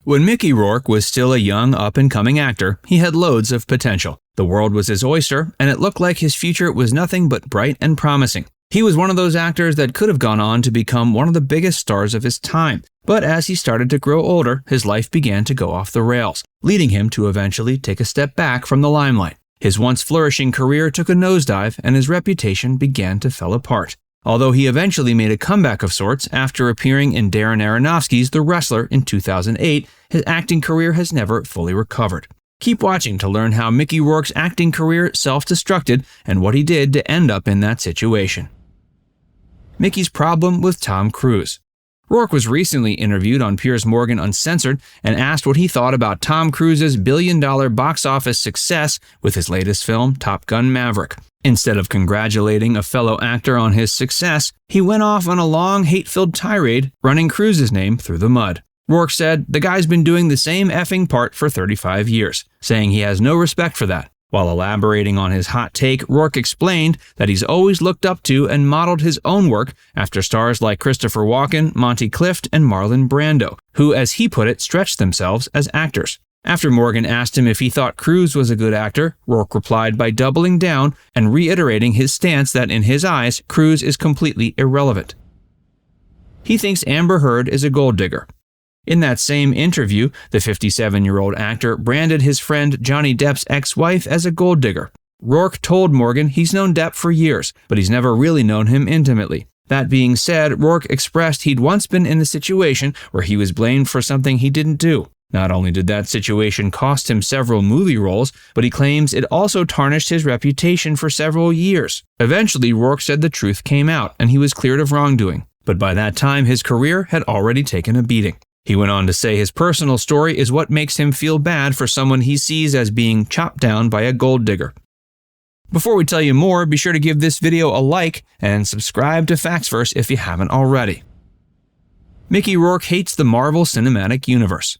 When Mickey Rourke was still a young, up-and-coming actor, he had loads of potential. The world was his oyster, and it looked like his future was nothing but bright and promising. He was one of those actors that could have gone on to become one of the biggest stars of his time. But as he started to grow older, his life began to go off the rails, leading him to eventually take a step back from the limelight. His once flourishing career took a nosedive, and his reputation began to fall apart. Although he eventually made a comeback of sorts after appearing in Darren Aronofsky's The Wrestler in 2008, his acting career has never fully recovered. Keep watching to learn how Mickey Rourke's acting career self-destructed and what he did to end up in that situation. Mickey's problem with Tom Cruise. Rourke was recently interviewed on Piers Morgan Uncensored and asked what he thought about Tom Cruise's billion-dollar box office success with his latest film, Top Gun: Maverick. Instead of congratulating a fellow actor on his success, he went off on a long, hate-filled tirade, running Cruise's name through the mud. Rourke said, "The guy's been doing the same effing part for 35 years, saying he has no respect for that." While elaborating on his hot take, Rourke explained that he's always looked up to and modeled his own work after stars like Christopher Walken, Monty Clift, and Marlon Brando, who, as he put it, stretched themselves as actors. After Morgan asked him if he thought Cruise was a good actor, Rourke replied by doubling down and reiterating his stance that in his eyes, Cruise is completely irrelevant. He thinks Amber Heard is a gold digger. In that same interview, the 57-year-old actor branded his friend Johnny Depp's ex-wife as a gold digger. Rourke told Morgan he's known Depp for years, but he's never really known him intimately. That being said, Rourke expressed he'd once been in a situation where he was blamed for something he didn't do. Not only did that situation cost him several movie roles, but he claims it also tarnished his reputation for several years. Eventually, Rourke said the truth came out, and he was cleared of wrongdoing. But by that time, his career had already taken a beating. He went on to say his personal story is what makes him feel bad for someone he sees as being chopped down by a gold digger. Before we tell you more, be sure to give this video a like and subscribe to Factsverse if you haven't already. Mickey Rourke hates the Marvel Cinematic Universe.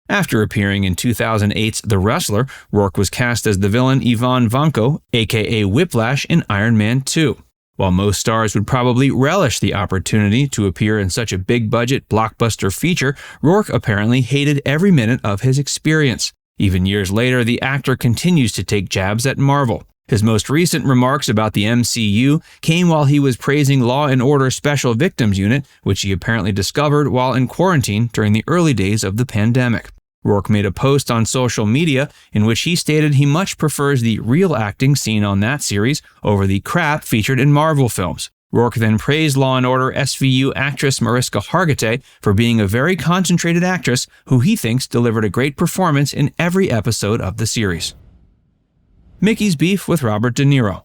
After appearing in 2008's The Wrestler, Rourke was cast as the villain Ivan Vanko, aka Whiplash, in Iron Man 2. While most stars would probably relish the opportunity to appear in such a big-budget blockbuster feature, Rourke apparently hated every minute of his experience. Even years later, the actor continues to take jabs at Marvel. His most recent remarks about the MCU came while he was praising Law & Order Special Victims Unit, which he apparently discovered while in quarantine during the early days of the pandemic. Rourke made a post on social media in which he stated he much prefers the real acting seen on that series over the crap featured in Marvel films. Rourke then praised Law & Order SVU actress Mariska Hargitay for being a very concentrated actress who he thinks delivered a great performance in every episode of the series. Mickey's beef with Robert De Niro.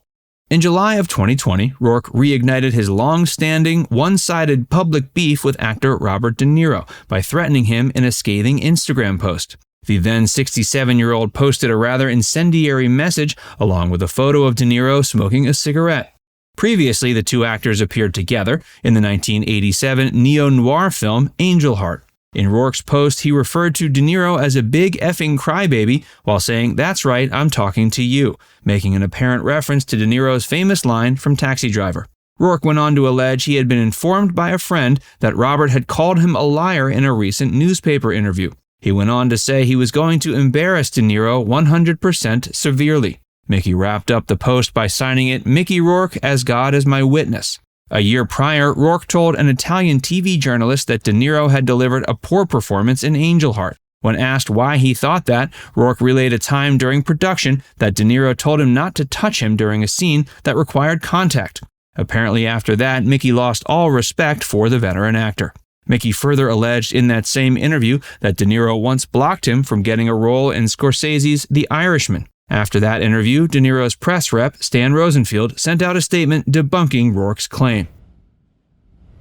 In July of 2020, Rourke reignited his long-standing, one-sided public beef with actor Robert De Niro by threatening him in a scathing Instagram post. The then 67-year-old posted a rather incendiary message along with a photo of De Niro smoking a cigarette. Previously, the two actors appeared together in the 1987 neo-noir film Angel Heart. In Rourke's post, he referred to De Niro as a big effing crybaby while saying, "That's right, I'm talking to you," making an apparent reference to De Niro's famous line from Taxi Driver. Rourke went on to allege he had been informed by a friend that Robert had called him a liar in a recent newspaper interview. He went on to say he was going to embarrass De Niro 100% severely. Mickey wrapped up the post by signing it, "Mickey Rourke, as God is my witness." A year prior, Rourke told an Italian TV journalist that De Niro had delivered a poor performance in Angel Heart. When asked why he thought that, Rourke relayed a time during production that De Niro told him not to touch him during a scene that required contact. Apparently after that, Mickey lost all respect for the veteran actor. Mickey further alleged in that same interview that De Niro once blocked him from getting a role in Scorsese's The Irishman. After that interview, De Niro's press rep, Stan Rosenfield, sent out a statement debunking Rourke's claim.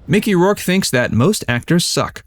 Mickey Rourke thinks that most actors suck.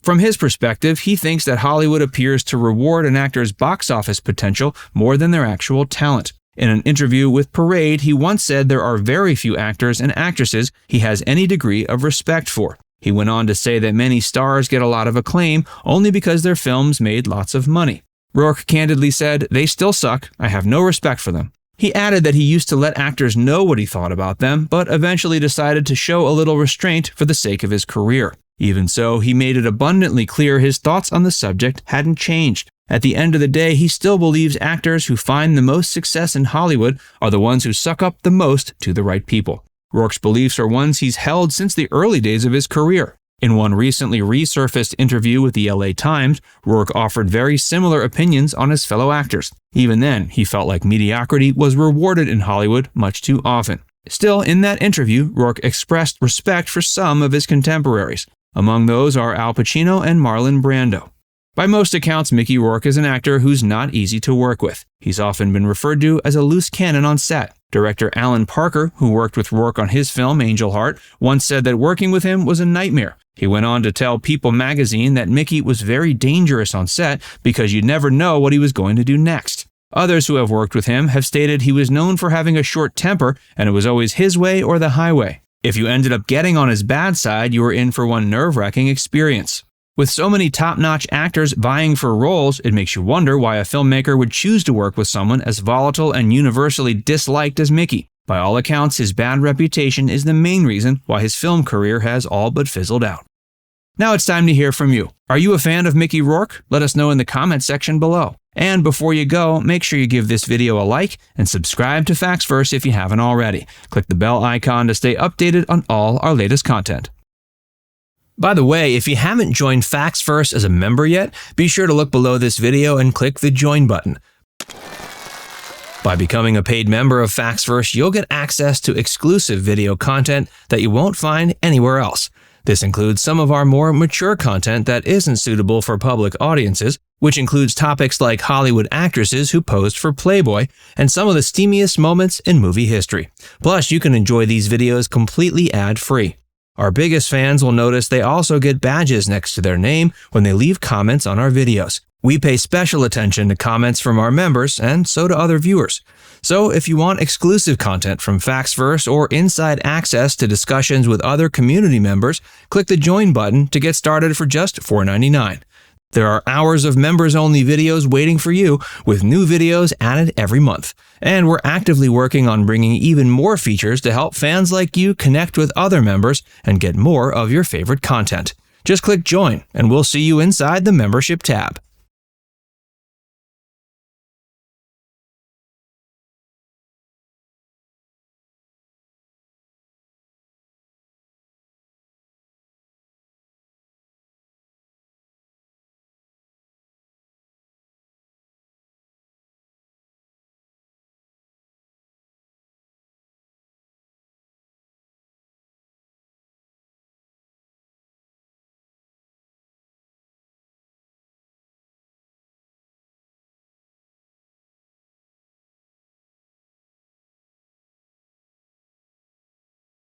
From his perspective, he thinks that Hollywood appears to reward an actor's box office potential more than their actual talent. In an interview with Parade, he once said there are very few actors and actresses he has any degree of respect for. He went on to say that many stars get a lot of acclaim only because their films made lots of money. Rourke candidly said, "They still suck. I have no respect for them. He added that he used to let actors know what he thought about them, but eventually decided to show a little restraint for the sake of his career. Even so, he made it abundantly clear his thoughts on the subject hadn't changed. At the end of the day, he still believes actors who find the most success in Hollywood are the ones who suck up the most to the right people. Rourke's beliefs are ones he's held since the early days of his career. In one recently resurfaced interview with the LA Times, Rourke offered very similar opinions on his fellow actors. Even then, he felt like mediocrity was rewarded in Hollywood much too often. Still, in that interview, Rourke expressed respect for some of his contemporaries. Among those are Al Pacino and Marlon Brando. By most accounts, Mickey Rourke is an actor who's not easy to work with. He's often been referred to as a loose cannon on set. Director Alan Parker, who worked with Rourke on his film Angel Heart, once said that working with him was a nightmare. He went on to tell People magazine that Mickey was very dangerous on set because you never know what he was going to do next. Others who have worked with him have stated he was known for having a short temper and it was always his way or the highway. If you ended up getting on his bad side, you were in for one nerve-wracking experience. With so many top-notch actors vying for roles, it makes you wonder why a filmmaker would choose to work with someone as volatile and universally disliked as Mickey. By all accounts, his bad reputation is the main reason why his film career has all but fizzled out. Now it's time to hear from you. Are you a fan of Mickey Rourke? Let us know in the comments section below. And before you go, make sure you give this video a like and subscribe to Facts First if you haven't already. Click the bell icon to stay updated on all our latest content. By the way, if you haven't joined Facts First as a member yet, be sure to look below this video and click the join button. By becoming a paid member of Facts First, you'll get access to exclusive video content that you won't find anywhere else. This includes some of our more mature content that isn't suitable for public audiences, which includes topics like Hollywood actresses who posed for Playboy and some of the steamiest moments in movie history. Plus, you can enjoy these videos completely ad-free. Our biggest fans will notice they also get badges next to their name when they leave comments on our videos. We pay special attention to comments from our members, and so do other viewers. So if you want exclusive content from Facts First or inside access to discussions with other community members, click the join button to get started for just $4.99. There are hours of members-only videos waiting for you, with new videos added every month. And we're actively working on bringing even more features to help fans like you connect with other members and get more of your favorite content. Just click join, and we'll see you inside the membership tab.